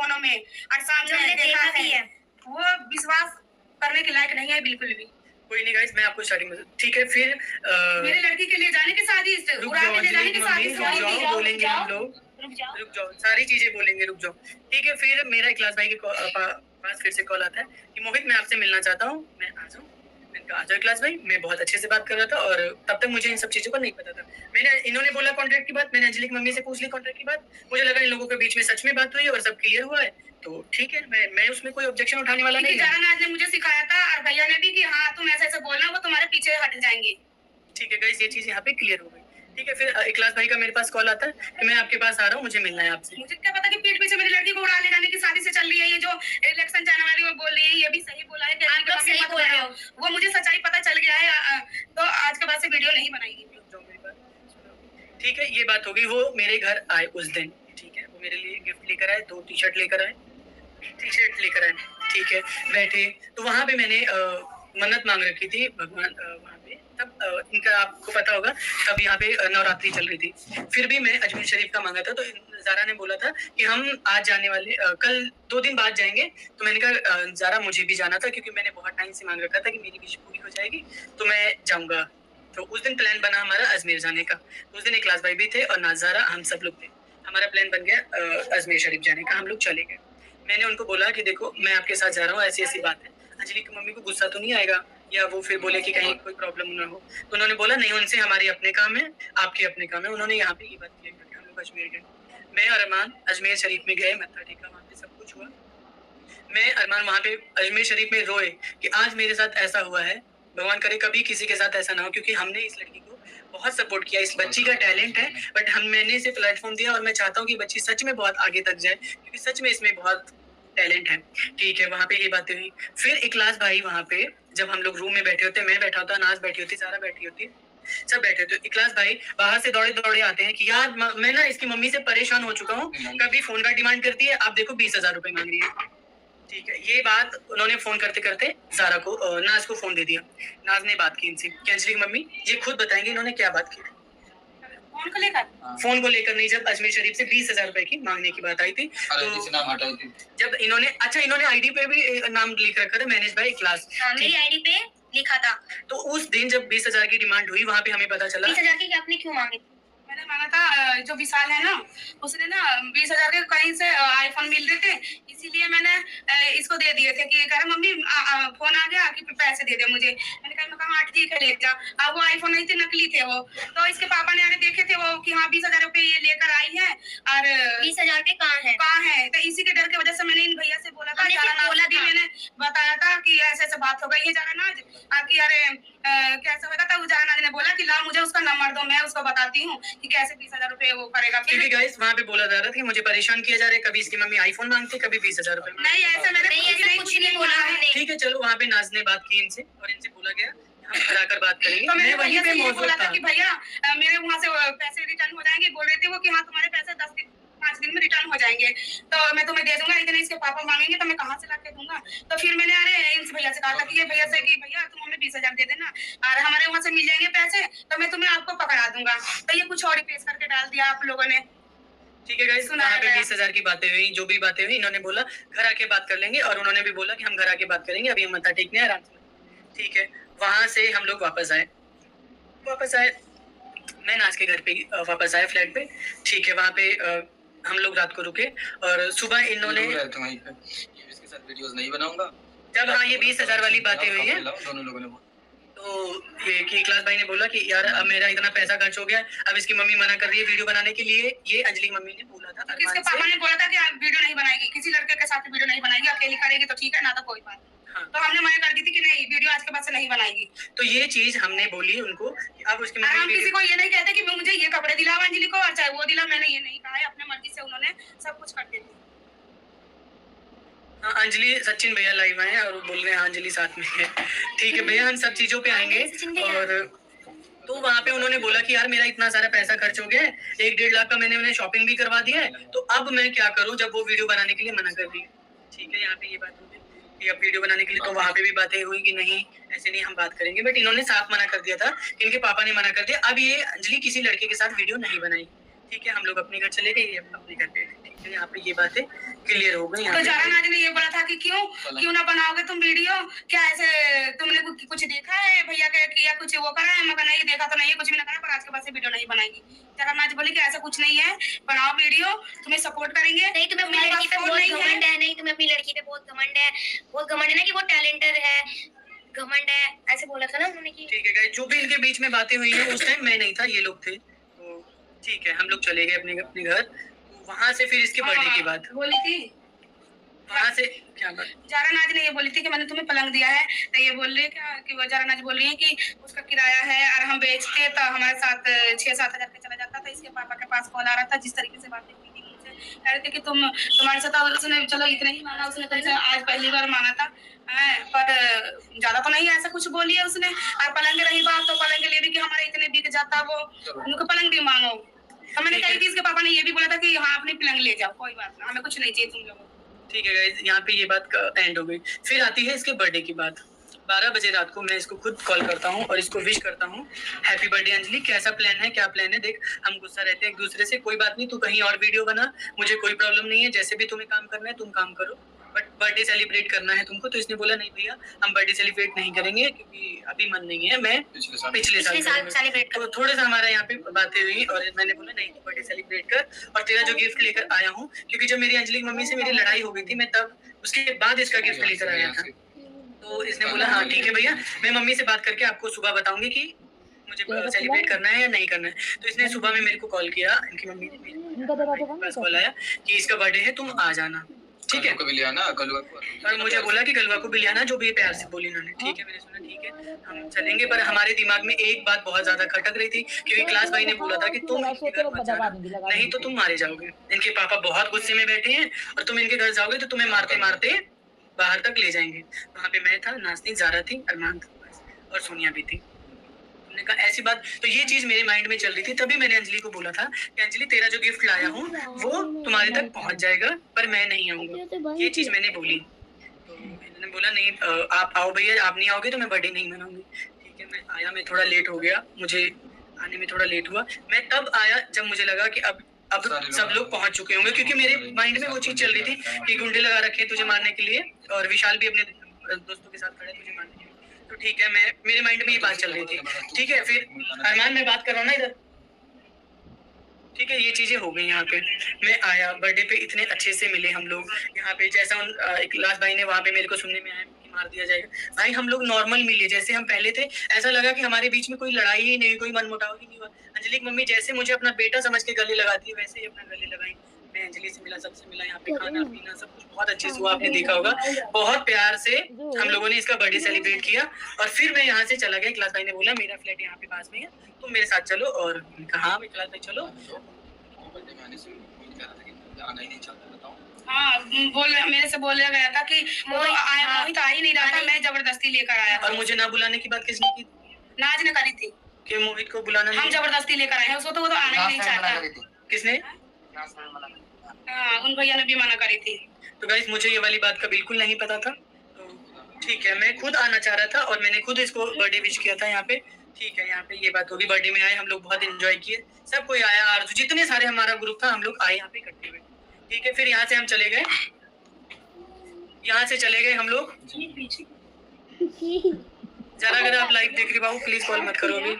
फोनों में, और सामने मैंने देखा भी है। वो विश्वास करने के लायक नहीं है बिल्कुल भी। कोई नहीं गाइस, मैं आपको स्टार्टिंग में ठीक है। फिर मेरे लड़की के लिए जाने की शादी, रुक जाओ, बोलेंगे हम लोग, रुक जाओ, सारी चीजें बोलेंगे, रुक जाओ। ठीक है, फिर मेरा इखलास भाई के पास फिर से कॉल आता है कि मोहित मैं आपसे मिलना चाहता हूँ, मैं आ जाऊँ। मैंने कहा आ जाओ इखलास भाई, मैं बहुत अच्छे से बात कर रहा था और तब तक मुझे इन सब चीजों का नहीं पता था। इन्होंने बोला कॉन्ट्रैक्ट की बात, मैंने अंजलि की मम्मी से पूछ ली कॉन्ट्रैक्ट की बात। मुझे लगा इन लोगों के बीच में सच में बात हुई है और सब क्लियर हुआ है, तो ठीक है, मैं उसमें कोई ऑब्जेक्शन उठाने वाला नहीं। जाना ने मुझे सिखाया था और भैया ने भी कि हाँ तुम ऐसे ऐसे बोलना, वो तुम्हारे पीछे हट जाएंगे। ठीक है गाइस, ये चीज यहाँ पे क्लियर हो गई। ठीक है, फिर इखलास भाई का मेरे पास कॉल आता है कि मैं आपके पास आ रहा हूँ, मुझे मिलना है आपसे। मुझे क्या पता कि पीठ पीछे मेरी लड़की को उड़ा ले जाने की शादी से चल रही है। ये जो इलेक्शन जाने वाली वो बोल रही है, ये भी सही बोला है कि आप सही बोल रहे हो। वो मुझे सच्चाई पता चल गया है, तो आज के बाद से वीडियो नहीं बनाएगी। ठीक है, ये बात हो गई। वो मेरे घर आए उस दिन, ठीक है, वो मेरे लिए गिफ्ट लेकर आए, 2 टी-शर्ट लेकर आए, ठीक है, बैठे। तो वहां पे मैंने मन्नत मांग रखी थी भगवान वहां पे, तब इनका आपको पता होगा, तब यहाँ पे नवरात्रि चल रही थी। फिर भी मैं अजमेर शरीफ का मांगा था, तो ज़ारा ने बोला था कि हम आज जाने वाले कल 2 दिन बाद जाएंगे। तो मैंने कहा ज़ारा मुझे भी जाना था, क्योंकि मैंने बहुत टाइम से मांग रखा था कि मेरी विश पूरी हो जाएगी तो मैं जाऊंगा। तो उस दिन प्लान बना हमारा अजमेर जाने का। उस दिन इखलास भाई भी थे और नाज़ारा, हम सब लोग थे। हमारा प्लान बन गया अजमेर शरीफ जाने का, हम लोग चले गए। मैंने उनको बोला कि देखो मैं आपके साथ जा रहा हूँ, ऐसी ऐसी बात है, अंजलि की मम्मी को गुस्सा तो नहीं आएगा या वो फिर बोले कि कहीं कोई प्रॉब्लम ना हो। तो उन्होंने बोला नहीं, उनसे हमारे अपने काम है, आपके अपने काम है। उन्होंने यहाँ पे ये बात क्लियर करके हम लोग अजमेर गए। मैं और अरमान अजमेर शरीफ में गए, मत्था टेका, वहाँ पे सब कुछ हुआ। मैं अरमान वहाँ पे अजमेर शरीफ में रोए कि आज मेरे साथ ऐसा हुआ है, भगवान करे कभी किसी के साथ ऐसा ना हो, क्योंकि हमने इस लड़की को बहुत सपोर्ट किया। इस बच्ची का टैलेंट है, बट मैंने इसे प्लेटफॉर्म दिया और मैं चाहता हूँ कि बच्ची सच में बहुत आगे तक जाए, क्योंकि सच में इसमें बहुत टैलेंट है। ठीक है, वहाँ पे ये बातें हुई। फिर इखलास भाई वहाँ पे, जब हम लोग रूम में बैठे होते, मैं बैठा होता, नाज बैठी होती, सारा बैठी होती, सब बैठे होते, इखलास भाई बाहर से दौड़े दौड़े आते हैं कि यार मैं ना इसकी मम्मी से परेशान हो चुका हूँ, कभी फोन का डिमांड करती है, आप देखो 20,000 रुपए मांग रही है। ठीक है, ये बात उन्होंने फोन करते करते ज़ारा को, नाज को फोन दे दिया। नाज ने बात की इनसे कि अंजलि की मम्मी ये खुद बताएंगे इन्होंने क्या बात की। फोन को लेकर नहीं, जब अजमेर शरीफ से 20,000 रुपए की मांगने की बात आई थी, तो नाम हटाई थी। जब इन्होंने आईडी पे भी नाम लिख रखा था, मैनेज बाय इखलास, मेरी आईडी पे लिखा था। तो उस दिन जब 20,000 की डिमांड हुई, वहाँ पे हमें पता चला 20,000 की आपने क्यों मांगी? मैंने मांगा था, जो विशाल है ना, उसने ना 20,000 के कहीं से आईफोन मिल रहे थे, इसीलिए मैंने इसको दे दिए थे कि कह मम्मी फोन आ गया कि पैसे दे दे मुझे। मैंने कहा हाँ ठीक है ले जा। अब वो आईफोन नहीं थे, नकली थे वो। तो इसके पापा ने आगे देखे थे वो कि हाँ 20,000 रुपए ये लेकर आई है, और 20,000 के कहाँ है? तो इसी के डर की वजह से मैंने इन भैया से बोला था, बोला भी मैंने बताया था कि ऐसे ऐसे बात हो गई है जाना नाज, कि अरे कैसे होगा। तब जाना नाज ने बोला कि ला मुझे उसका नंबर दो, मैं उसको बताती हूँ कि कैसे 20,000 रुपए वो करेगा। क्योंकि गाइस वहाँ पे बोला जा रहा था कि मुझे परेशान किया जा रहा है, कभी इसकी मम्मी आईफोन मांगती, कभी 20,000 रुपए। नहीं ऐसा मैंने कुछ नहीं बोला है। ठीक है, चलो वहाँ पे नाज ने बात की इनसे और इनसे बोला गया हम घर आकर बात करेंगे। तो मैं वहीं पे बोला था कि भैया मेरे वहाँ से पैसे रिटर्न हो जाएंगे। बोल रहे थे वो कि हाँ तुम्हारे पैसे 5 दिन में रिटर्न हो जाएंगे, तो मैं तुम्हें दे दूंगा, लेकिन इसके पापा मांगेंगे तो मैं कहाँ से ला के दूंगा। तो फिर मैंने इस भैया से कहा था कि ये भैया से कि भैया तुम हमें 20,000 दे देना और हमारे वहाँ से मिल जाएंगे पैसे, तो मैं तुम्हें आपको पकड़ा दूंगा। तो ये कुछ और ही पेश करके डाल दिया आप लोगों ने। ठीक है गाइस, वहाँ पे 20,000 की बातें हुई, जो भी बातें हुई, इन्होंने बोला घर आके बात कर लेंगे, और उन्होंने भी बोला कि हम घर आके बात करेंगे, अभी हम मत्था टेकने आराम से। ठीक है, वहां से हम लोग वापस आए, मैं नाज के घर पे वापस आया फ्लैट पे। ठीक है, वहाँ पे हम लोग रात को रुके और सुबह इन्होंने इसके साथ वीडियोस नहीं बनाऊंगा। जब हाँ ये 20,000 वाली बातें हुई है, दोनों लोगों ने तो ये कि इखलास भाई ने बोला कि यार अब मेरा इतना पैसा खर्च हो गया, अब इसकी मम्मी मना कर रही है वीडियो बनाने के लिए। ये अंजलि की मम्मी ने बोला था, इसके पापा ने बोला था कि आप वीडियो नहीं बनाएगी, किसी लड़के के साथ वीडियो नहीं बनाएगी, अकेली करेगी तो ठीक है, ना तो कोई बात। हाँ। तो हमने मना कर दी थी कि नहीं वीडियो आज के बाद से नहीं बनाएगी। तो ये चीज हमने बोली उनको कि अब उसकी मम्मी हम किसी को ये नहीं कहते कि मुझे ये कपड़े दिलाओ अंजलि को और चाहे वो दिला, मैंने ये नहीं कहा है, अपने मर्जी से उन्होंने सब कुछ करते थे। हाँ, अंजलि सचिन भैया लाइव आए और बोल रहे हैं अंजलि साथ में है। ठीक है भैया, हम सब चीजों पे आएंगे। और तो वहाँ पे उन्होंने बोला कि यार मेरा इतना सारा पैसा खर्च हो गया है, 1-1.5 लाख का मैंने उन्हें शॉपिंग भी करवा दिया है, तो अब मैं क्या करूँ जब वो वीडियो बनाने के लिए मना कर रही है। ठीक है, यहाँ पे ये बात हो गई कि अब वीडियो बनाने के लिए, तो वहाँ पे भी बातें हुई कि नहीं ऐसे नहीं हम बात करेंगे, बट इन्होंने साफ मना कर दिया था, इनके पापा ने मना कर दिया। अब ये अंजलि किसी लड़के के साथ वीडियो नहीं बनाई। ठीक है, हम लोग अपने घर चले गए, ये अपने घर पे। ठीक है, यहाँ पे ये बातें क्लियर हो गई। तो जारा नाज ने ये बोला था कि क्यों ना बनाओगे तुम वीडियो, क्या ऐसे तुमने कुछ देखा है भैया के किया, कुछ वो करा है? मगर नहीं देखा तो नहीं है, कुछ भी ना करा, पर आज के बाद से वीडियो नहीं बनाएगी। जारा नाज बोली कि ऐसा कुछ नहीं है, बनाओ वीडियो, तुम्हें सपोर्ट करेंगे। नहीं तुम्हें अपनी लड़की पे बहुत घमंड है, नहीं तुम्हें अपनी लड़की पे बहुत घमंड है, बहुत घमंड है ना कि वो टैलेंटेड है, घमंड है, ऐसे बोला था ना उन्होंने कि। ठीक है गाइस, जो भी इनके बीच में बातें हुई है उस टाइम मैं नहीं था, ये लोग थे। तो ठीक है, हम लोग चले गए अपने घर। वहां से फिर इसके बर्थडे की बात बोली थी, वहां से क्या बात? जारा नाज ने ये बोली थी कि मैंने तुम्हें पलंग दिया है, तो ये बोल रही है क्या कि वो जारा नाज बोल रही है कि उसका किराया है और हम बेचते तो हमारे साथ 6-7 हजार का चला जाता था। इसके पापा के पास कॉल आ रहा था, जिस तरीके से बातें हुई थी मुझसे, कह रहे थे कि तुम्हारे साथ, उसने चलो इतना ही माना, उसने तुमसे आज पहली बार माना था, पर ज्यादा तो नहीं ऐसा कुछ बोली है उसने। और पलंग रही बात, तो पलंग के लिए भी कि हमारे इतने बिक जाता वो, उनको पलंग भी मांगो। तो मैंने कही थी इसके पापा ने ये भी बोला था कि हाँ अपनी पलंग ले जाओ, कोई बात ना, हमें कुछ नहीं चाहिए तुम लोगों को। ठीक है गाइस, यहाँ पे ये बात एंड हो गई। फिर आती है इसके बर्थडे की बात। 12 बजे रात को मैं इसको खुद कॉल करता हूँ और इसको विश करता हूँ, हैप्पी बर्थडे अंजलि, कैसा प्लान है, क्या प्लान है? देख हम गुस्सा रहते हैं एक दूसरे से, कोई बात नहीं, तू कहीं और वीडियो बना, मुझे कोई प्रॉब्लम नहीं है, जैसे भी तुम्हें काम करना है तुम काम करो, बट बर्थडे सेलिब्रेट करना है तुमको। तो इसने बोला नहीं भैया, हम बर्थडे सेलिब्रेट नहीं करेंगे क्योंकि अभी मन नहीं है, मैं पिछले साल सेलिब्रेट तो थोड़ा सा हमारा यहाँ पे बातें हुई और मैंने बोला नहीं बर्थडे सेलिब्रेट कर, और तेरा जो गिफ्ट लेकर आया हूँ, क्योंकि जब मेरी अंजलि की मम्मी से मेरी लड़ाई हो गई थी, मैं तब उसके बाद इसका गिफ्ट लेकर आया था। तो इसने बोला हाँ ठीक है भैया, मैं मम्मी से बात करके आपको सुबह बताऊंगी कि मुझे सेलिब्रेट करना है या नहीं करना है। तो इसने सुबह में मेरे को कॉल किया, इनकी मम्मी ने मेरे पास कॉल आया कि इसका बर्थडे है, तुम आ जाना, ठीक है? को भी ले आना, गलुआ को। और मुझे बोला कि गलवा को भी ले आना, जो भी प्यार से बोली इन्होंने। ठीक है, मैंने सुना ठीक है हम चलेंगे, पर हमारे दिमाग में एक बात बहुत ज्यादा खटक रही थी, क्योंकि क्लास भाई ने बोला था कि तुम इनके घर मत जाना, नहीं तो तुम मारे जाओगे। इनके पापा बहुत गुस्से में बैठे हैं और तुम इनके घर जाओगे तो तुम्हें मारते मारते बाहर तक ले जाएंगे। वहाँ पे मैं था, नाज़नीन, ज़ारा थी, अरमान था और सोनिया भी थी। हमने कहा ऐसी बात, तो ये चीज मेरे माइंड में चल रही थी। तभी मैंने अंजलि को बोला था कि अंजलि तेरा जो गिफ्ट लाया हूँ वो तुम्हारे तक पहुंच जाएगा, पर मैं नहीं आऊंगा, ये चीज मैंने बोली। तो इन्होंने बोला नहीं आप आओ भैया, आप नहीं आओगे तो मैं बर्थडे नहीं मनाऊंगी। ठीक है, मैं आया, मैं थोड़ा लेट हो गया, मुझे आने में थोड़ा लेट हुआ। मैं तब आया जब मुझे लगा कि अब सब लोग पहुंच चुके होंगे, क्योंकि मेरे माइंड में वो चीज चल रही थी कि गुंडे लगा रखे हैं तुझे मारने के लिए, और विशाल भी अपने दोस्तों के साथ खड़े तुझे मारने के लिए। तो ठीक है, मैं मेरे माइंड में ये बात चल रही थी। ठीक है, फिर अरमान मैं बात कर रहा हूँ ना इधर, ठीक है, ये चीजें हो गई। यहाँ पे मैं आया, बर्थडे पे इतने अच्छे से मिले हम लोग। यहाँ पे जैसा एक लास्ट भाई ने वहाँ पे मेरे को सुनने में आया कि मार दिया जाएगा, भाई हम लोग नॉर्मल मिले जैसे हम पहले थे। ऐसा लगा कि हमारे बीच में कोई लड़ाई ही नहीं, कोई मनमुटाव ही नहीं हुआ। अंजलि की मम्मी जैसे मुझे अपना बेटा समझ के गले लगाती है, वैसे ही अपना गले लगाई। मैं अंजलि से मिला, सबसे मिला, यहाँ पे खाना पीना सब कुछ बहुत अच्छे से हुआ, आपने देखा होगा। बहुत प्यार से हम लोगों ने इसका बर्थडे सेलिब्रेट किया। और फिर मैं यहाँ से चला गया, क्लास भाई ने बोला मेरा फ्लैट यहाँ पे पास में है, तुम मेरे साथ चलो। और कहा हाँ क्लास भाई चलो। हाँ मेरे से बोला गया था कि वो आया, मोहित आ ही नहीं रहा था, मैं जबरदस्ती लेकर आया था। और मुझे ना बुलाने की बात किसने की? नाज ने करी थी कि मोहित को बुलाना नहीं, हम जबरदस्ती लेकर आए हैं उसको, तो वो तो आना ही नहीं चाहता। किसने? हाँ उन भैया ने भी मना करी थी। तो गाइस मुझे ये वाली बात का बिल्कुल नहीं पता था। तो ठीक है, मैं खुद आना चाह रहा था और मैंने खुद इसको बर्थडे विश किया था यहाँ पे। ठीक है, यहाँ पे ये बात होगी। बर्थडे में आए हम लोग, बहुत एंजॉय किए, सब कोई आया, और जितने सारे हमारा ग्रुप था हम लोग आए यहाँ पे इकट्ठे हुए। ठीक है, फिर यहाँ से हम चले गए, यहाँ से चले गए हम लोग। जरा अगर आप लाइव देख रहे बाबू प्लीज कॉल मत करो अभी।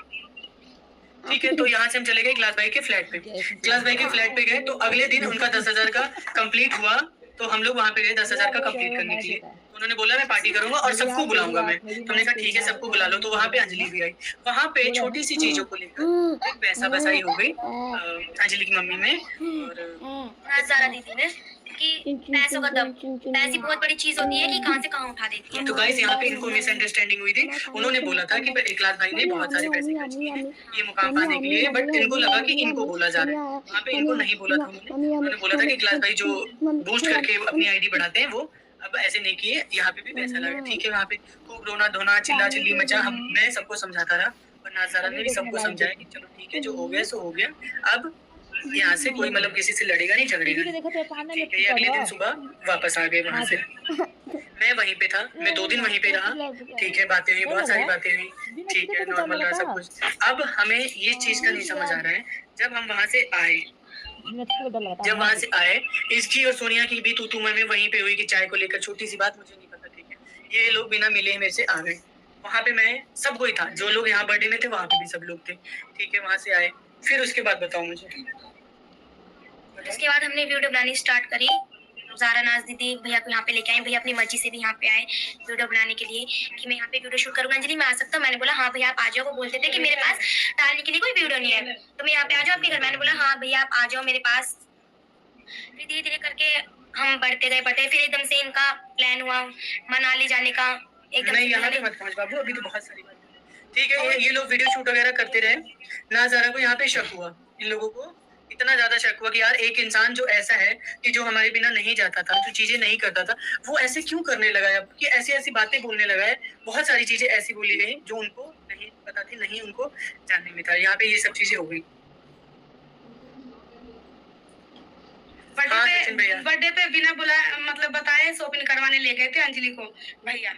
ठीक है, तो यहाँ से हम चले गए क्लास भाई के फ्लैट पे। क्लास भाई के फ्लैट पे गए तो अगले दिन उनका 10,000 का कंप्लीट हुआ, तो हम लोग वहाँ पे गए 10,000 का कंप्लीट करने के लिए। उन्होंने बोला मैं पार्टी करूंगा और सबको बुलाऊंगा मैं। हमने कहा ठीक है सबको बुला लो। तो वहाँ पे अंजलि भी आई। वहाँ पे छोटी सी चीजों को लेकर एक पैसा बसाई हो गई अंजलि की मम्मी में और ज़ारा दीदी ने कि पैसों का दम, पैसे बहुत बड़ी चीज होती है कि कहाँ से कहाँ उठा देती है। तो गाइस यहाँ पे इनको मिसअंडरस्टैंडिंग हुई थी। उन्होंने बोला था कि इकलास भाई ने बहुत सारे पैसे खर्च किए हैं ये मुकाम पाने के लिए, बट इनको लगा कि इनको बोला जा रहा है। वहाँ पे इनको नहीं बोला था उन्होंने बोला था कि इकलास भाई जो बूस्ट करके अपनी आईडी बढ़ाते हैं वो अब ऐसे नहीं किए, यहाँ पे भी पैसा लगा। ठीक है, वहाँ पे खूब रोना धोना चिल्ला चिल्ली मचा। मैं सबको समझाता रहा और नाज़ारा ने भी सबको समझाया कि चलो ठीक है जो हो गया सो हो गया, अब यहाँ से कोई मतलब किसी से लड़ेगा नहीं झगड़ेगा। ठीक है, ये अगले दिन सुबह वापस आ गए वहाँ से। मैं वहीं पे था, मैं 2 दिन वहीं पे रहा। ठीक है, बातें हुई, बहुत सारी बातें हुई। ठीक है, नॉर्मल रहा सब कुछ। अब हमें ये चीज का नहीं समझ आ रहा है, जब हम वहाँ से आए जब वहां से आए, इसकी और सोनिया की भी तू में वहीं पे हुई कि चाय को लेकर छोटी सी बात, मुझे नहीं पता, ठीक है। ये लोग बिना मिले मेरे से आ गए। वहां पे मैं सब कोई था, जो लोग यहाँ बर्थडे में थे वहां पे भी सब लोग थे, ठीक है। वहां से आए, फिर उसके बाद बताओ मुझे। उसके बाद हमने वीडियो बनानी स्टार्ट करी। ज़ारा नाज दीदी भैया को यहाँ पे लेके आए। भैया अपनी मर्जी से भी यहाँ पे आए वीडियो बनाने के लिए कि मैं यहाँ पे वीडियो शूट करूँगा। अंजलि मैं आ सकता हूँ? मैंने बोला हाँ भैया आप आ जाओ। वो बोलते थे कि मेरे पास डालने के लिए कोई वीडियो नहीं है, तो मैं यहाँ पे आ जाओ आपके घर। मैंने बोला हाँ भैया आप आ जाओ मेरे पास। फिर धीरे धीरे करके हम बढ़ते गए। फिर एकदम से इनका प्लान हुआ मनाली जाने का। एकदम नहीं, यहाँ पे मत पहुंच बाबू, अभी तो बहुत सारी बात है, ठीक है। ये लोग वीडियो शूट वगैरह करते रहे ना। ज़ारा को यहाँ पे शक हुआ, इन लोगों को इतना ज्यादा शक हुआ कि यार एक इंसान जो ऐसा है कि जो हमारे बिना नहीं जाता था, जो चीजें नहीं करता था, वो ऐसे क्यों करने लगा है, कि ऐसी ऐसी बातें बोलने लगा है। बहुत सारी चीजें ऐसी बोली गई जो उनको नहीं पता थी, नहीं उनको जानने में था। यहाँ पे ये सब चीजें हो गई। बर्थडे पे बिना बुलाए मतलब बताए शॉपिंग करवाने ले गए थे अंजलि को भैया,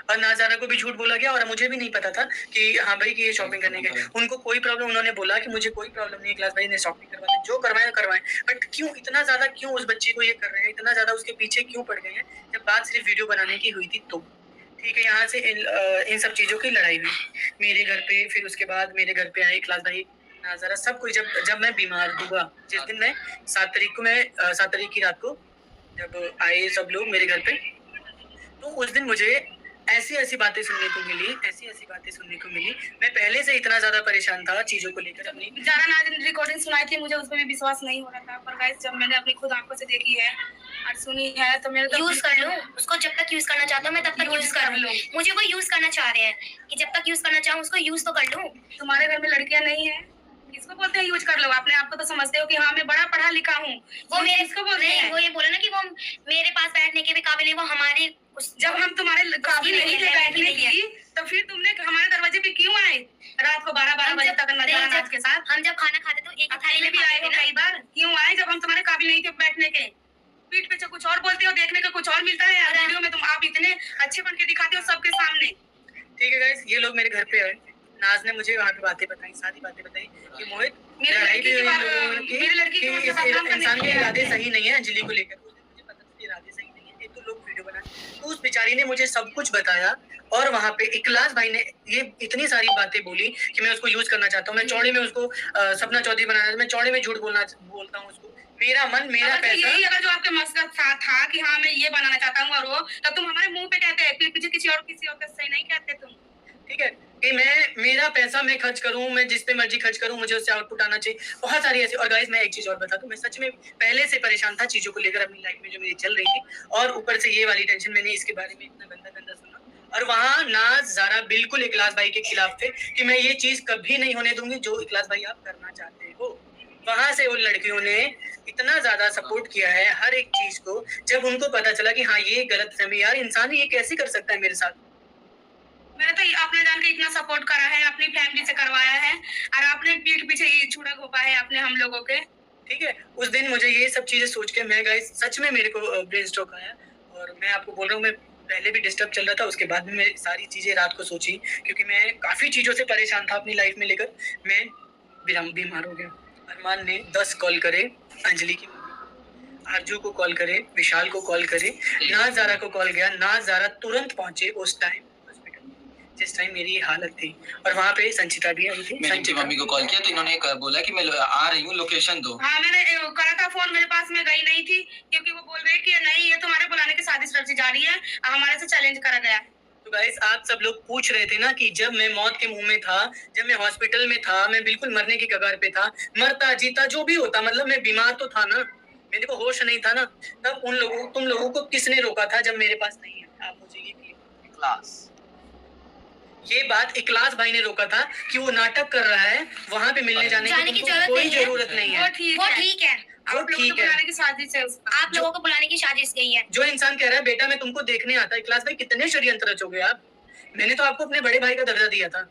और नाज़ारा को भी झूठ बोला गया, और मुझे भी नहीं पता था कि हाँ भाई कि ये शॉपिंग करने गए। उनको कोई प्रॉब्लम, उन्होंने बोला कि मुझे कोई प्रॉब्लम नहीं, क्लास भाई ने शॉपिंग करवा दी, जो करवाए करवाए। बट क्यों इतना ज्यादा, क्यों उस बच्चे को ये कर रहे हैं, इतना ज्यादा उसके पीछे क्यों पड़ गए हैं, जब बात सिर्फ वीडियो बनाने की हुई थी तो। ठीक है, यहाँ से इन सब चीजों की लड़ाई हुई मेरे घर पे। फिर उसके बाद मेरे घर पे आए क्लास भाई, नाज़ारा, सब कोई। जब मैं बीमार हुआ, जिस दिन मैं 7 तारीख की रात को जब आए सब लोग मेरे घर पे, तो उस दिन मुझे ऐसी बातें सुनने को मिली। मैं पहले से इतना ज्यादा परेशान था चीजों को लेकर अपनी। ज़ारा नाज़ रिकॉर्डिंग सुनाई थी, मुझे उस पर भी विश्वास नहीं हो रहा था, पर गाइस जब मैंने अपनी खुद आंखों से देखी है और सुनी है तो मेरे तो यूज कर लूं उसको। जब तक यूज करना चाहता हूँ मैं तब तक यूज कर लूं। मुझे कोई यूज करना चाह रहे हैं कि जब तक यूज करना चाहूँ उसको यूज तो कर लूं। तुम्हारे घर में लड़कियां नहीं है, किसको बोलते हैं यूज कर लो? अपने आप को तो समझते हो कि हाँ मैं बड़ा पढ़ा लिखा हूँ, वो मेरे किसको बोलते हैं? वो ये बोला ना कि वो मेरे पास बैठने के भी काबिल नहीं, वो हमारे जब हम तुम्हारे काबिल नहीं थे बैठने की, तो फिर तुमने हमारे दरवाजे पे क्यों आए रात को 12 बजे तक ज़ारा नाज़ के साथ? हम जब खाना खाते तो एक थाली में भी आए हो कई बार, क्यों आए जब हम तुम्हारे काबिल नहीं थे बैठने के? पीठ पे कुछ और बोलते हो, देखने का कुछ और मिलता है, वीडियो में तुम आप इतने अच्छे बन के दिखाते हो सबके सामने। ठीक है गाइस, ये लोग मेरे घर पे आए, नाज ने मुझे वहाँ पे बातें बताई, सारी बातें बताई कि मोहित मेरी लड़की के इंसान के इरादे सही नहीं है अंजलि को लेकर। उस दिन मुझे पता था इरादे सही नहीं है, तो लोग वीडियो बनाए। तो उस बेचारी ने मुझे सब कुछ बताया, और वहाँ पे इखलास भाई ने ये इतनी सारी बातें बोली कि मैं उसको यूज करना चाहता हूँ, मैं चौड़े में उसको सपना चौधरी बनाना, मैं चौड़े में झूठ बोलता हूँ उसको, मेरा मन मेरा पैसा। यही अगर जो आपके मकसद था कि हाँ मैं ये बनाना चाहता हूँ और वो, तब तुम हमारे मुंह पे कहते हैं, पीछे किसी और का सही नहीं कहते तुम। ठीक है कि मेरा पैसा मैं खर्च करूं, मैं जिस पे मर्जी खर्च करूं, मुझे उससे आउटपुट आना चाहिए। बहुत सारी ऐसी। और गाइस मैं एक चीज और बता दूं, मैं सच में पहले से परेशान था चीजों को लेकर अपनी लाइफ में जो मेरी चल रही थी, और ऊपर से ये वाली टेंशन। मैंने इसके बारे में इतना गंदा सुना, और वहाँ नाज ज़ारा बिल्कुल इखलास भाई के खिलाफ थे कि मैं ये चीज कभी नहीं होने दूंगी जो इखलास भाई आप करना चाहते हो। वहां से उन लड़कियों ने इतना ज्यादा सपोर्ट किया है हर एक चीज को। जब उनको पता चला कि हाँ ये गलत फहमी, यार इंसान ये कैसे कर सकता है मेरे साथ। मैंने तो अपने जान के इतना सपोर्ट करा है, अपनी फैमिली से करवाया है, और आपने पीठ पीछे ये छुड़ा घोपा है अपने हम लोगों के। ठीक है, उस दिन मुझे ये सब चीजें सोच के मैं गाइस सच में मेरे को ब्रेन स्ट्रोक आया, और मैं आपको बोल रहा हूँ मैं पहले भी डिस्टर्ब चल रहा था, उसके बाद में मैं सारी चीजें रात को सोची, क्योंकि मैं काफी चीजों से परेशान था अपनी लाइफ में लेकर। मैं बीमार हो गया। अरमान ने 10 कॉल करे, अंजलि की मम्मी, आरजू को कॉल करे, विशाल को कॉल करे, ना ज़ारा को कॉल गया, ना ज़ारा तुरंत पहुंचे उस टाइम हॉस्पिटल जिस टाइम मेरी ये हालत थी। और वहाँ पे संचिता भी आई थी। मैंने उनकी मम्मी को कॉल किया तो इन्होंने बोला कि मैं आ रही हूँ, लोकेशन दो। हाँ मैंने करा था फोन, मेरे पास में गई नहीं थी, क्योंकि वो बोल रहे कि नहीं ये तुम्हारे बुलाने की साजिश रची जा रही है, हमारे से चैलेंज करा गया। तो गाइस आप सब लोग पूछ रहे थे ना कि जब मैं मौत के मुंह में था, जब मैं हॉस्पिटल में था, मैं बिल्कुल मरने की कगार पे था, मरता जीता जो भी होता, मतलब मैं बीमार तो था ना, मेरे को होश नहीं था ना, तब तुम लोगों को किसने रोका था जब मेरे पास नहीं है? आप मुझे ये बात इखलास भाई ने रोका था कि वो नाटक कर रहा है, वहाँ पे मिलने जाने की कोई जरूरत नहीं है। वो ठीक है, आप लोगों को बुलाने की साजिश है उसका। आप लोगों को बुलाने की साजिश गई है। जो इंसान कह रहा है बेटा मैं तुमको देखने आता है, इखलास भाई कितने षड्यंत्र रचोगे आप? मैंने तो आपको अपने बड़े भाई का दर्जा दिया था,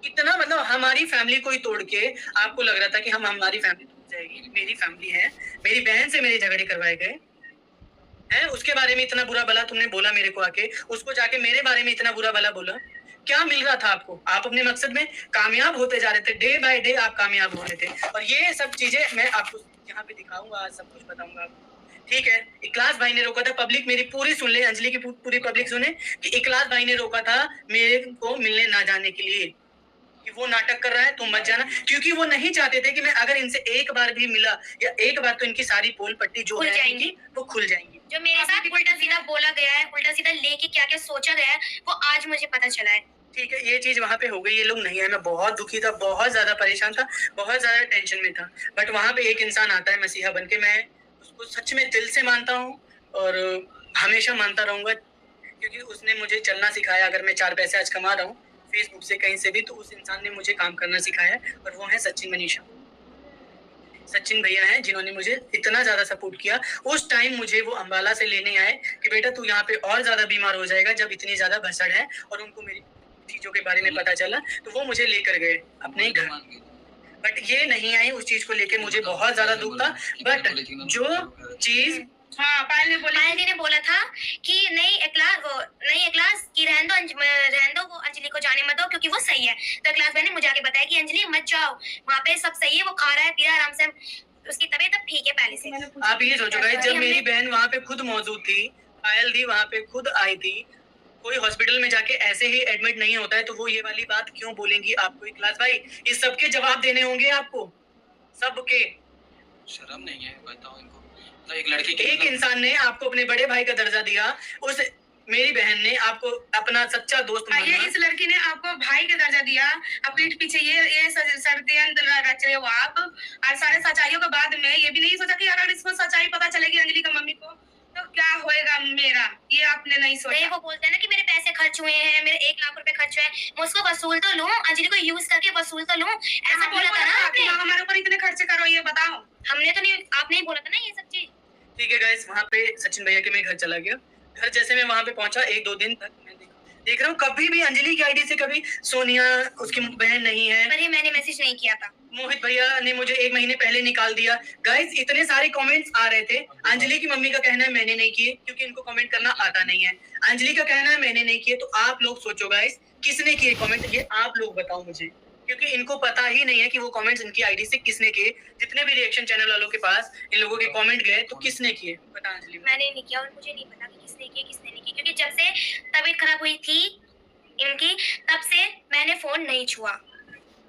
इतना मतलब हमारी फैमिली को ही तोड़ के आपको लग रहा था कि हमारी फैमिली टूट जाएगी। मेरी फैमिली है, मेरी बहन से मेरे झगड़े करवाए गए हैं, उसके बारे में इतना बुरा भला तुमने बोला मेरे को आके, उसको जाके मेरे बारे में इतना बुरा भला बोला। क्या मिल रहा था आपको? आप अपने मकसद में कामयाब होते जा रहे थे, डे बाय डे आप कामयाब हो रहे थे। और ये सब चीजें मैं आपको यहाँ पे दिखाऊंगा, आज सब कुछ बताऊंगा आपको। ठीक है, इखलास भाई ने रोका था, पब्लिक मेरी पूरी सुन ले, अंजलि की पूरी पब्लिक सुने कि इखलास भाई ने रोका था मेरे को मिलने ना जाने के लिए, कि वो नाटक कर रहा है तुम मत जाना, क्योंकि वो नहीं चाहते थे कि मैं अगर इनसे एक बार भी मिला या एक बार, तो इनकी सारी पोल पट्टी जो है इनकी वो खुल जाएंगी। जो मेरे साथ उल्टा सीधा बोला गया है, उल्टा सीधा लेके क्या क्या सोचा गया है, वो आज मुझे पता चला है। ठीक है, ये चीज वहां पे हो गई, ये लोग नहीं आए, मैं बहुत दुखी था, बहुत ज्यादा परेशान था, बहुत ज्यादा टेंशन में था। बट वहां पे एक इंसान आता है मसीहा बन के, मैं उसको सच में दिल से मानता हूँ और हमेशा मानता रहूंगा, क्योंकि उसने मुझे चलना सिखाया। अगर मैं 4 पैसे आज कमा रहा हूँ फेसबुक से कहीं से भी, तो उस इंसान ने मुझे काम करना सिखाया, और वो है सचिन मनीषा। सचिन भैया हैं जिन्होंने मुझे इतना ज्यादा सपोर्ट किया। उस टाइम मुझे वो अंबाला से लेने आए कि बेटा तू यहाँ पे और ज्यादा बीमार हो जाएगा, जब इतनी ज्यादा भसड़ है, और उनको मेरी चीजों के बारे में पता चला, तो वो मुझे लेकर गए अपने घर। बट ये नहीं आई, उस चीज को लेके मुझे बहुत ज्यादा दुख था। बट जो चीज हाँ, पायल ने बोला, पायल जी ने बोला था कि नहीं इखलास की रहने दो, वो अंजलि को जाने मत दो क्योंकि वो सही है। तो इखलास भाई ने मुझे आके बताया कि अंजलि मत जाओ, वहाँ पे सब सही है, वो खा रहा है पी रहा है आराम से, उसकी तबीयत अब ठीक है पहले से। आप ये सोचो गाइस, जब मेरी बहन वहाँ पे खुद मौजूद थी, पायल दी वहाँ पे खुद आई थी, कोई हॉस्पिटल में जाके ऐसे ही एडमिट नहीं होता है, तो वो ये वाली बात क्यों बोलेंगी आपको? इखलास भाई, इस सबके जवाब देने होंगे आपको, सबके। शर्म नहीं है, बताओ इनको। तो एक लड़की के एक इंसान ने आपको अपने बड़े भाई का दर्जा दिया, उस मेरी बहन ने आपको अपना सच्चा दोस्त ये माना। इस लड़की ने आपको भाई का दर्जा दिया, अब पीठ पीछे ये षड्यंत्र रच रहे हो आप, और सारे सच्चाइयों के बाद में ये भी नहीं सोचा कि अगर इसको सच्चाई पता चलेगी अंजलि की मम्मी को तो क्या होएगा मेरा, ये आपने नहीं नहीं, सोचा। वो बोलते हैं ना कि मेरे पैसे खर्च हुए हैं, मेरे 1 लाख रुपए खर्च हुए हैं, मैं उसको वसूल तो लूं, अंजलि को यूज करके वसूल तो लूं, ऐसा बोला था ना आपने। हमारे ऊपर इतने खर्चे करो, ये बताओ। हमने तो नहीं, आपने ही बोला था ना ये सब चीज। ठीक है गाइस, वहाँ पे सचिन भैया के मैं घर चला गया। घर जैसे मैं वहाँ पे पहुंचा, 1-2 दिन तक मैं देख रहा हूँ, कभी भी अंजलि की आईडी से कभी सोनिया उसकी बहन नहीं है। पर ये मैंने मैसेज नहीं किया था। मोहित भैया ने मुझे 1 महीने पहले निकाल दिया। गाइस, इतने सारे कमेंट्स आ रहे थे। अंजलि की मम्मी का कहना है मैंने नहीं किए, क्योंकि इनको कमेंट करना आता नहीं है। अंजलि का कहना है मैंने नहीं किए, तो आप लोग सोचो गाइस, किसने किए कमेंट, ये आप लोग बताओ मुझे, क्योंकि इनको पता ही नहीं है कि वो कमेंट्स इनकी आईडी से किसने किए। जितने भी रिएक्शन चैनल वालों के पास इन लोगों के कमेंट गए, तो किसने किए बता अंजलि। मैंने नहीं किया और मुझे नहीं पता कि किसने किया किसने नहीं किया, क्योंकि जब से तबीयत खराब हुई थी इनकी, तब से मैंने फोन नहीं छुआ।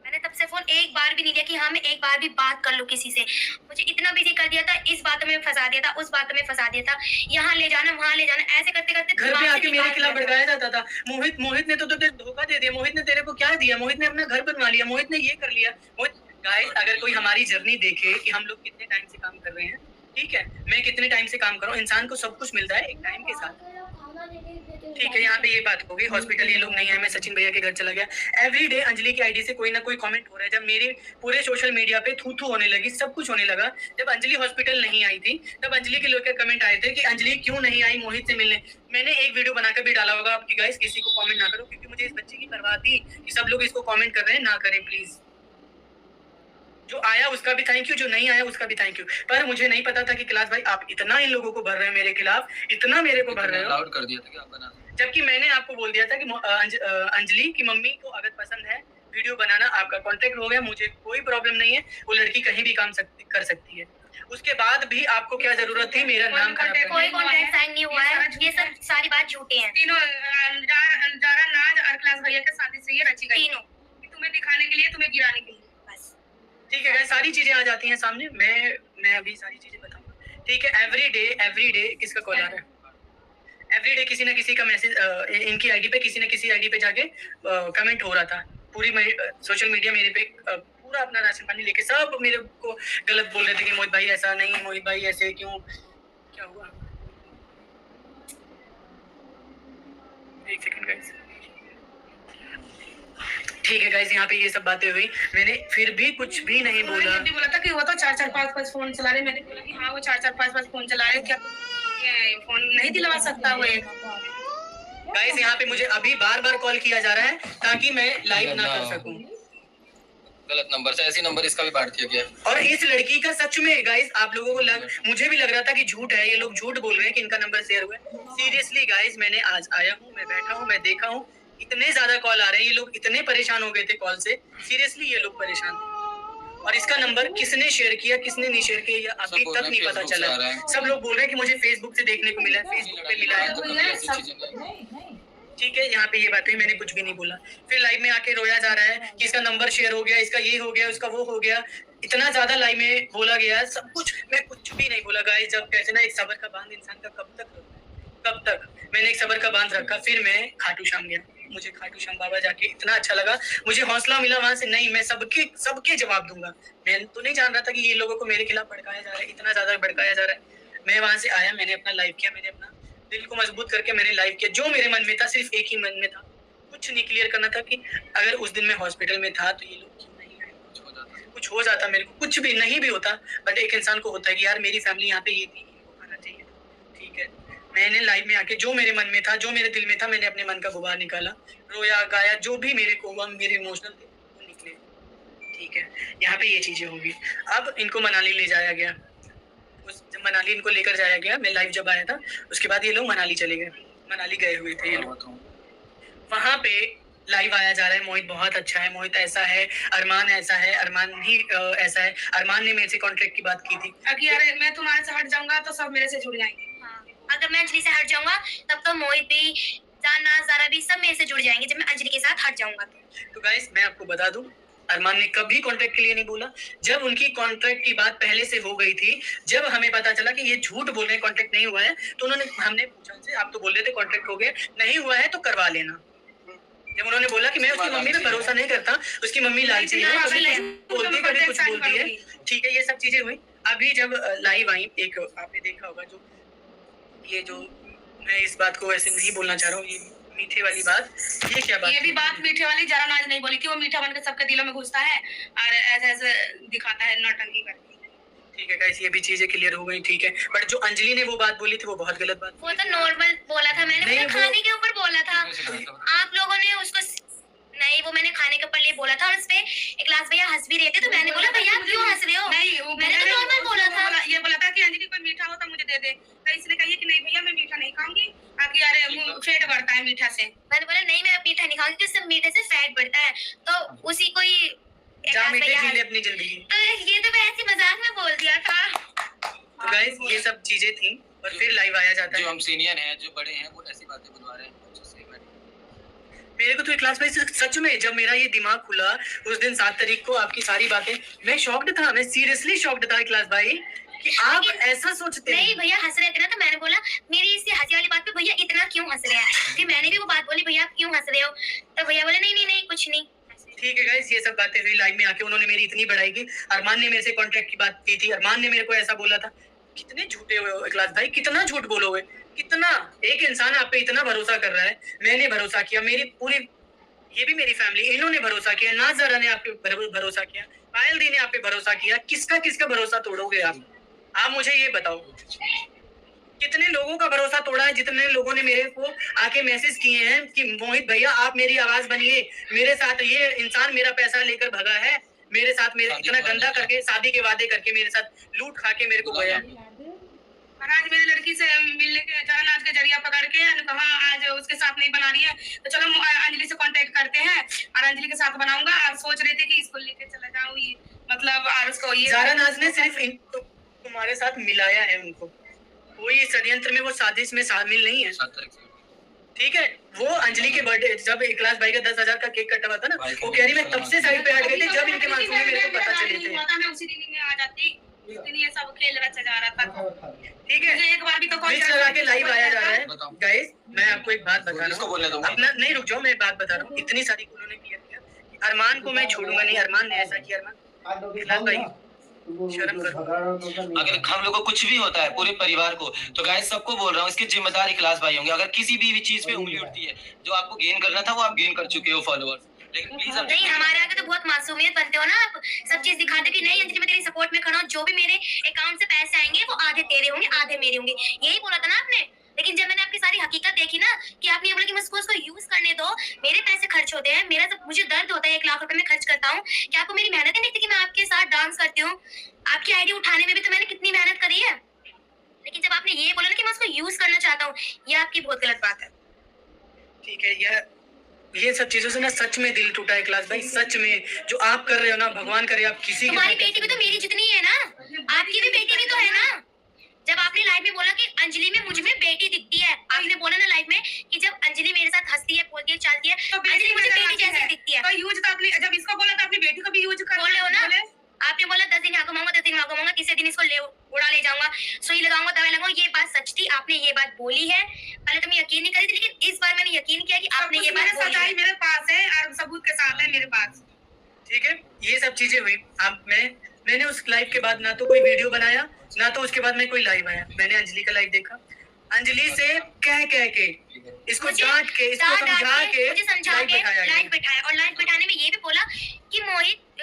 मैंने तब से फोन एक बार भी नहीं लिया कि हाँ मैं एक बार भी बात कर लूं किसी से। मुझे इतना बिजी कर दिया था, इस बातों में फंसा दिया था, उस बातों में फंसा दिया था, यहाँ ले जाना वहाँ ले जाना, ऐसे करते करते घर पे आके मेरे खिलाफ भड़काया जाता था। मोहित ने तो तुझे धोखा दे दिया, मोहित ने तेरे को क्या दिया, मोहित ने अपना घर बनवा लिया, मोहित ने ये कर लिया। गाइस, अगर कोई हमारी जर्नी देखे कि हम लोग कितने टाइम से काम कर रहे हैं, ठीक है, मैं कितने टाइम से काम कर रहा हूँ, इंसान को सब कुछ मिलता है एक टाइम के साथ। ठीक है, यहाँ पे ये बात हो गई। हॉस्पिटल ये लोग नहीं आए, मैं सचिन भैया के घर चला गया। एवरीडे अंजलि की आईडी से कोई ना कोई कमेंट हो रहा है। जब मेरी पूरे सोशल मीडिया पे थू होने लगी, सब कुछ होने लगा, जब अंजलि हॉस्पिटल नहीं आई थी, तब अंजलि के लोग के कमेंट आए थे कि अंजलि क्यों नहीं आई मोहित से मिलने। मैंने एक वीडियो बनाकर भी डाला होगा आपकी, गाइस किसी को कमेंट ना करो, क्योंकि मुझे इस बच्चे की परवाह थी कि सब लोग इसको कमेंट कर रहे हैं, ना करें प्लीज। जो आया उसका भी थैंक यू, जो नहीं आया उसका भी थैंक यू। पर मुझे नहीं पता था कि इखलास भाई आप इतना इन लोगों को भर रहे हो मेरे खिलाफ, इतना मेरे को भर रहे हो। अलाउड कर दिया था कि आप बना सकते। जबकि मैंने आपको बोल दिया था कि अंजलि की मम्मी को अगर पसंद है वीडियो बनाना, आपका कांटेक्ट हो गया, मुझे कोई प्रॉब्लम नहीं है, वो लड़की कहीं भी काम कर सकती है। उसके बाद भी आपको क्या जरूरत थी मेरा नाम खराब करने कोई की? कॉन्ट्रैक्ट साइन नहीं हुआ है, ये सब सारी बात झूठे हैं। तीनों जारा नाज और इखलास भैया के शादी से ये रची गई, तीनों कि तुम्हें दिखाने के लिए, तुम्हें गिराने के लिए, बस। ठीक है, सारी चीजें आ जाती हैं सामने, मैं अभी सारी चीजें बताऊंगा। ठीक है, एवरीडे किसका कॉल आ रहा है? एवरीडे किसी ना किसी का मैसेज इनकी आईडी पे, किसी ना किसी आईडी पे जाके कमेंट हो रहा था। पूरी सोशल मीडिया मेरे पे पूरा अपना राशन पानी लेके सब मेरे को गलत बोल रहे थे कि मोहित भाई ऐसा नहीं, मोहित भाई ऐसे क्यों, क्या हुआ? एक सेकंड गाइस। ठीक है गाइस, यहाँ पे ये सब बातें हुई, मैंने फिर भी कुछ भी नहीं बोला। ये भी बोला था कि वो तो 4-4 5-5 फोन चला रहे। मैंने बोला कि हाँ वो 4-4 5-5 फोन चला रहे, क्या ये फोन नहीं दिलवा सकता वो एक? गाइस, यहाँ पे मुझे अभी बार कॉल किया जा रहा है ताकि मैं लाइव ना कर सकूं। गलत नंबर से, ऐसी नंबर इसका भी बांट दिया गया। और इस लड़की का सच में गाइस, आप लोगों को मुझे भी लग रहा था कि झूठ है, ये लोग झूठ बोल रहे हैं कि इनका नंबर शेयर हुआ है। सीरियसली गाइस, मैंने आज आया हूँ, मैं बैठा हूँ, मैं देखा हूँ इतने ज्यादा कॉल आ रहे हैं, ये लोग इतने परेशान हो गए थे कॉल से, सीरियसली ये लोग परेशान थे। और इसका नंबर किसने शेयर किया, किसने नहीं शेयर किया, ये अभी तक नहीं पता चला। सब लोग बोल रहे हैं कि मुझे फेसबुक से देखने को मिला है, फेसबुक पे मिला है। ठीक है, यहाँ पे ये बात है, मैंने कुछ भी नहीं बोला। फिर लाइव में आके रोया जा रहा है कि इसका नंबर शेयर हो गया, इसका ये हो गया, उसका वो हो गया। इतना ज्यादा लाइव में बोला गया सब कुछ, मैं कुछ भी नहीं बोला गाइस। जब कहते ना एक सबर का बांध इंसान का कब तक रखता है, कब तक। मैंने एक सबर का बांध रखा, फिर मैं खाटू श्याम गया। मुझे खाटू श्याम बाबा जाके इतना अच्छा लगा, मुझे हौसला मिला वहां से। नहीं, मैं सबके जवाब दूंगा। मैं तो नहीं जान रहा था कि ये लोगों को मेरे खिलाफ भड़काया जा रहा है, इतना ज्यादा भड़काया जा रहा है। मैं वहां से आया, मैंने अपना लाइव किया, मैंने अपना दिल को मजबूत करके मैंने लाइव किया। जो मेरे मन में था, सिर्फ एक ही मन में था, कुछ नहीं क्लियर करना था कि अगर उस दिन मैं हॉस्पिटल में था तो ये लोग क्यों नहीं आए। कुछ हो जाता मेरे को, कुछ भी नहीं भी होता, बट एक इंसान को होता है कि यार मेरी फैमिली यहाँ पे ये थी, इनको आना चाहिए। ठीक है, मैंने लाइव में आके जो मेरे मन में था, जो मेरे दिल में था, मैंने अपने मन का गुबार निकाला, रोया गाया, जो भी मेरे को हुआ, मेरे इमोशनल थे वो निकले। ठीक है, यहाँ पे ये चीजें होगी। अब इनको मनाली ले जाया गया, जब मनाली इनको लेकर जाया गया, मैं लाइव जब आया था उसके बाद ये लोग मनाली चले गए, मनाली गए हुए थे ये लोग। वहां पे लाइव आया जा रहा है, मोहित बहुत अच्छा है, मोहित ऐसा है, अरमान ऐसा है, अरमान भी ऐसा है। अरमान ने मेरे से कॉन्ट्रैक्ट की बात की थी कि अरे मैं तुम्हारे से हट जाऊंगा तो सब मेरे से जुड़ जाएंगे। हाँ, अगर मैं अंजलि से हट जाऊंगा तब तो मोहित भी, जाना, ज़ारा भी सब मेरे से जुड़ जाएंगे जब मैं अंजलि के साथ हट जाऊंगा। तो गाइस मैं आपको बता दूं, अरमान ने कभी कॉन्ट्रैक्ट के लिए नहीं बोला। जब उनकी कॉन्ट्रैक्ट की बात पहले से हो गई थी, जब हमें पता चला कि ये झूठ बोल रहे हैं, कॉन्ट्रैक्ट नहीं हुआ है, तो हमने पूछा उनसे, आप तो बोल रहे थे कॉन्ट्रैक्ट हो गया, नहीं हुआ है तो करवा लेना। जब उन्होंने बोला कि मैं उसकी मम्मी पे भरोसा नहीं करता, उसकी मम्मी लालची है, कभी कुछ बोलती है, कभी कुछ बोलती है। ठीक है, ये सब चीजें हुई। अभी जब लाइव आई, एक आपने देखा होगा जो मैं इस बात को ऐसे नहीं बोलना चाह रहा हूँ, ये मीठे वाली बात, ये क्या बात? ये भी बात मीठे वाली जरा नाज नहीं बोली कि वो मीठा बनकर सबके दिलों में घुसता है और ऐसे ऐसे दिखाता है, नौटंकी करके। ठीक है गाइस, ये भी चीजें क्लियर हो गई। ठीक है, बट जो अंजलि ने वो बात बोली थी वो बहुत गलत बात। वो तो नॉर्मल बोला था, मैंने नहीं, खाने के ऊपर बोला था, आप लोगों ने उसको नहीं, वो मैंने खाने के ऊपर लिए बोला था और उसपे एक क्लास भैया हंस भी रहे थे, तो मैंने बोला भैया आप क्यों हंस रहे हो? नहीं, मैंने तो नॉर्मल बोला था। ये बोला था कि अंजलि कोई मीठा हो तो मुझे दे दे, तो इसने कही कि नहीं भैया मैं मीठा नहीं खाऊंगी, आगे यार फैट बढ़ता है मीठा से। मैंने बोला नहीं मैं मीठा नहीं खाऊंगी क्योंकि मीठे से फैट बढ़ता है, तो उसी को ही जा मीठे जी ले अपनी जिंदगी। तो ये तो मैं ऐसी मजाक में बोल दिया था। तो गाइस ये सब चीजें थी और फिर लाइव आया जाता है। जो हम सीनियर हैं, जो बड़े हैं, वो ऐसी बातें बुलवा रहे हैं। मेरे को तो क्लास भाई सच में जब मेरा ये दिमाग खुला उस दिन 7 तारीख को, आपकी सारी बातें, मैं शॉक्ड था, मैं सीरियसली शॉक्ड था क्लास भाई कि आप ऐसा सोचते नहीं भैया हंस रहे थे ना, तो मैंने बोला मेरी इसी हंसी वाली बात पे भैया इतना क्यों हंस रहे हैं, फिर मैंने भी वो बात बोली भैया आप क्यों हंस रहे हो, तो भैया बोले नहीं नहीं नहीं कुछ नहीं। ठीक है गाइस, ये सब बातें हुई लाइव में आके, उन्होंने मेरी इतनी बढ़ाई की। अरमान ने मेरे से कॉन्ट्रैक्ट की बात की थी, अरमान ने मेरे को ऐसा बोला था। कितने झूठे हुए हो क्लास भाई, कितना झूठ बोलोगे, कितना। एक इंसान आप पे इतना भरोसा कर रहा है, मैंने भरोसा किया, मेरी पूरी, ये भी मेरी फैमिली, इन्होंने भरोसा किया, नाज़रा ने आप पे भरोसा किया, पायल दी ने आप पे भरोसा किया, किसका किसका भरोसा तोड़ोगे आप मुझे ये बताओ। कितने लोगों का भरोसा तोड़ा है, जितने लोगों ने मेरे को आके मैसेज किए हैं कि मोहित भैया आप मेरी आवाज बनिए, मेरे साथ ये इंसान मेरा पैसा लेकर भगा है, मेरे साथ मेरे इतना गंदा करके, शादी के वादे करके मेरे साथ लूट खा के मेरे को गया। और आज मेरी लड़की से मिलने के चरण आज के जरिया पकड़ के कहा आज उसके साथ नहीं बना रही है, तो चलो अंजलि से कांटेक्ट करते हैं और अंजलि के साथ बनाऊंगा। और सोच रही थी कि इसको लेके चला जाऊं, ये मतलब और उसको ये ज़ारा नाज ने सिर्फ तुम्हारे साथ मिलाया है उनको, कोई षड्यंत्र में वो साजिश में शामिल नहीं है। ठीक है, वो अंजलि के बर्थडे जब क्लास भाई का 10,000 का केक कटा हुआ था ना, वो कह रही मैं तब से साइड पे हट गई थी जब इनके मासूम मेरे को पता चले थे। मैं उसी दिन में आ जाती, उस दिन ये सब खेल रचा जा रहा था। ठीक है, मुझे एक बार भी तो मिक्स लगा के लाइव आया जा रहा है। गाइस मैं आपको एक बात बता रहा हूँ, अपना नहीं रुक जाओ, मैं बात बता रहा हूँ। इतनी सारी उन्होंने क्लियर किया कि अरमान को मैं छोड़ूंगा नहीं, अरमान ने ऐसा किया, अरमान क्लास भाई शर्म करो। अगर हम लोग को कुछ भी होता है पूरे परिवार को, तो गाइस सबको बोल रहा हूँ इसके जिम्मेदार क्लास भाई होंगे। अगर किसी भी चीज पे उंगली उठती है, जो आपको गेन करना था वो आप गेन कर चुके हो फॉलोअर्स, लेकिन प्लीज नहीं हमारे आगे तो बहुत मासूमियत बनते हो ना आप, सब चीज दिखाते कि नहीं अंजलि मैं तेरी सपोर्ट में खड़ा हूँ, जो भी मेरे अकाउंट से पैसे आएंगे वो आधे तेरे होंगे आधे मेरे होंगे, यही बोला था ना आपने। लेकिन जब मैंने आपकी सारी हकीकत देखी ना कि आपने ये बोला कि मुझको उसको यूज करने दो, मेरे पैसे खर्च होते हैं, मेरा सब मुझे दर्द होता है, 1 लाख रुपए मैं खर्च करता हूँ, क्या आपको मेरी मेहनत नहीं दिखती कि मैं आपके साथ डांस करती हूँ? आपकी आईडी उठाने में भी तो मैंने कितनी मेहनत करी है, लेकिन जब आपने ये बोला ना कि मैं उसको यूज करना चाहता हूँ, ये आपकी बहुत गलत बात है। ठीक है, यह ये सब चीजों से ना सच में दिल टूटा है इखलास भाई, सच में। जो आप कर रहे हो ना, भगवान करे आप किसी के तुम्हारी साथ बेटी भी तो मेरी जितनी है ना, आपकी भी बेटी भी तो है ना। जब आपने लाइफ में बोला कि अंजलि में मुझ में बेटी दिखती है, आपने बोला ना लाइफ में कि जब अंजलि मेरे साथ हंसती है, बोलती है, चलती है, तो अंजलि मुझे बेटी जैसी दिखती है। तो यूज तो अपनी, जब इसको बोला तो अपनी बेटी को भी यूज कर बोले हो ना, आपने बोला 10 दिन यहाँ घुमाऊंगा, 10 दिन वहाँ घुमाऊंगा, तीसरे दिन इसको उड़ा ले जाऊंगा, सुई लगाऊंगा, दवाई लगाऊंगा। ये बात सच थी, आपने ये बात बोली है। पहले तो मैं यकीन नहीं करी थी, लेकिन इस बार मैंने यकीन किया कि आपने ये बात बोली सच्चाई है। मेरे पास है और सबूत के साथ है मेरे पास। ठीक है, ये सब चीजें हुई। अब मैंने उस लाइव के बाद ना तो कोई वीडियो बनाया, ना तो उसके बाद में कोई लाइव आया। मैंने अंजलि का लाइव देखा, अंजलि से कह के इसको मुझे डांट के, इसको डांट समझा के मुझे समझा लाइव के बिठाया गया। लाइव बिठाया, और लाइव बिठाने में ये भी बोला कि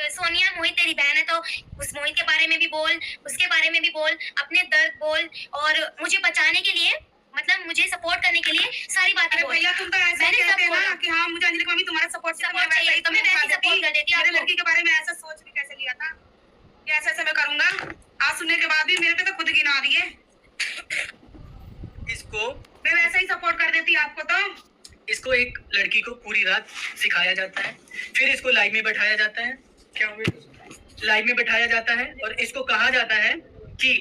सोनिया मोहित तेरी बहन है, तो उस मोहित के बारे में भी बोल, उसके बारे में भी बोल, अपने दर्द बोल, और मुझे बचाने के लिए, मतलब मुझे सपोर्ट करने के लिए सारी बातें बोल। भैया तुम तो ऐसे मैंने कहते सब हैं ना बोला कि हाँ मुझे अंजलि की मम्मी तुम्हारा सपोर्ट सपोर्ट चाहिए, तो मैं वैसे सपोर्ट कर देती मेरे आपको। लड़की के बारे में ऐसा सोच के कैसे लिया था कि ऐसे ऐसे मैं करूंगा। आज सुनने के बाद भी मेरे पे तो खुद गिना रही है। इसको मैं वैसे ही सपोर्ट कर देती आपको। तो इसको एक लड़की को पूरी रात सिखाया जाता है, फिर इसको लाइव में बैठाया जाता है, क्या हुआ, लाइव में बैठाया जाता है और इसको कहा जाता है कि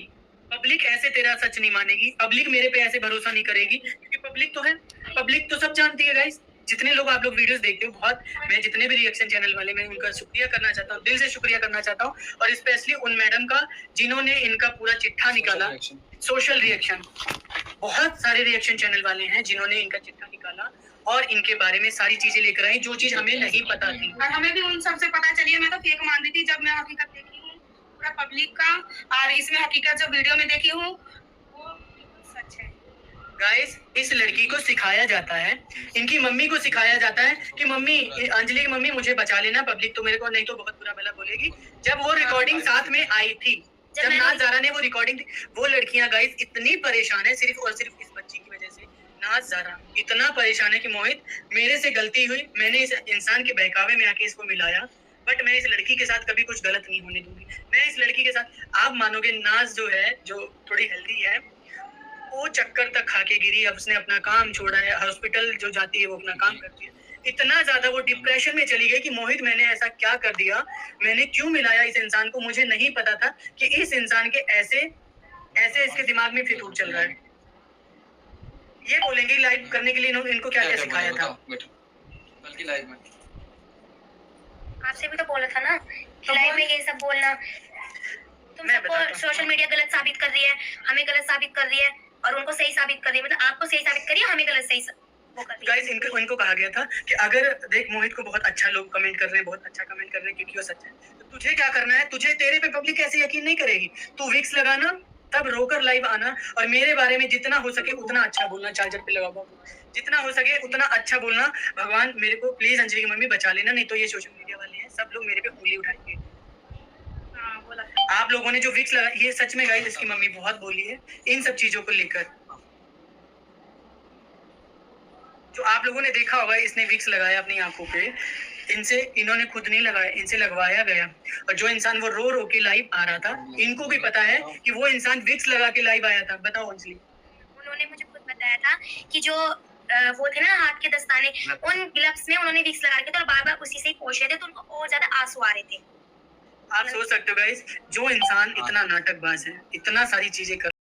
पब्लिक ऐसे तेरा सच नहीं मानेगी, पब्लिक मेरे पे ऐसे भरोसा नहीं करेगी, क्योंकि पब्लिक तो है, पब्लिक तो सब जानती है गाइस। जितने लोग आप लोग वीडियोस देखते हो, बहुत, मैं जितने भी रिएक्शन चैनल वाले, मैं उनका शुक्रिया करना चाहता हूँ, दिल से शुक्रिया करना चाहता हूँ, और स्पेशली उन मैडम का जिन्होंने इनका पूरा चिट्ठा निकाला, सोशल रिएक्शन। बहुत सारे रिएक्शन चैनल वाले हैं जिन्होंने इनका चिट्ठा निकाला और इनके बारे में सारी चीजें लेकर आई जो चीज हमें नहीं पता थी। और हमें भी उन सबसे पता चली है। मैं तो फेक मान रही थी, जब मैं हकीकत देखी हूँ पूरा पब्लिक का, और इसमें हकीकत जो वीडियो में देखी हूँ वो बिल्कुल सच है। गाइस, इस लड़की को सिखाया जाता है, इनकी मम्मी को सिखाया जाता है कि मम्मी, अंजलि की मम्मी मुझे बचा लेना, पब्लिक तो मेरे को नहीं तो बहुत बुरा भला बोलेगी। जब वो रिकॉर्डिंग साथ में आई थी, जब नाज ज़ारा ने वो रिकॉर्डिंग, वो लड़कियां गाइस इतनी परेशान है सिर्फ और सिर्फ इस बच्ची की वजह से। नाज ज़ारा इतना परेशान है कि मोहित मेरे से गलती हुई, मैंने इस इंसान के बहकावे में आके इसको मिलाया, बट मैं इस लड़की के साथ कभी कुछ गलत नहीं होने दूंगी। मैं इस लड़की के साथ, आप मानोगे, नाज जो है, जो थोड़ी हेल्दी है, वो चक्कर तक खा के गिरी। अब उसने अपना काम छोड़ा है, हॉस्पिटल जो जाती है वो अपना काम करती है। इतना ज्यादा वो डिप्रेशन में चली गई कि मोहित मैंने ऐसा क्या कर दिया, मैंने क्यों मिलाया इस इंसान को, मुझे नहीं पता था कि इस इंसान के ऐसे ऐसे इसके दिमाग में फितूर चल रहा है। ये बोलेंगे लाइव करने के लिए इनको क्या क्या सिखाया था। कल की लाइव में आपसे भी तो बोला था ना कि लाइव में ये सब बोलना। तुम मैं सबको बताता हूँ। सोशल मीडिया गलत साबित कर रही है, हमें गलत साबित कर रही है, और उनको सही साबित कर रही है, मतलब आपको सही साबित करिए, हमें गलत सही वो कर रही है। गाइस, इनको कहा गया था कि अगर देख मोहित को बहुत अच्छा लोग कमेंट कर रहे हैं, बहुत अच्छा कमेंट कर रहे हैं क्योंकि वो सच है, तो तुझे क्या करना है, तुझे, तेरे पे पब्लिक ऐसे यकीन नहीं करेगी, तू विक्स लगाना, तब रोकर लाइव आना, और मेरे बारे में जितना हो सके उतना अच्छा बोलना। चार्जर पे लगा बाबू, जितना हो सके उतना अच्छा बोलना। भगवान मेरे को प्लीज अंजलि की मम्मी बचा लेना, नहीं तो ये सोशल मीडिया वाले हैं सब लोग मेरे पे उंगली उठाएंगे। हाँ बोला। आप लोगों ने जो विक्स लगा, ये सच में गाइस इसकी मम्मी बहुत बोली है इन सब चीजों को लेकर। जो आप लोगों ने देखा होगा, इसने विक्स लगाया अपनी आंखों पे, इनसे, इन्होंने खुद नहीं लगाया, इनसे लगवाया गया। और जो इंसान वो रो रो के लाइव आ रहा था, इनको भी पता है कि वो इंसान विक्स लगा के लाइव आया था। बताओ अंजलि। उन्होंने मुझे खुद बताया था कि जो वो थे ना हाथ के दस्ताने, उन ग्लव्स में उन्होंने विक्स लगा रखे थे और बार बार उसी से ही पोंछ रहे थे, तो उनको और ज्यादा आंसू आ रहे थे। आप सोच सकते हो गाइस, जो इंसान इतना नाटकबाज है, इतना सारी चीजें कर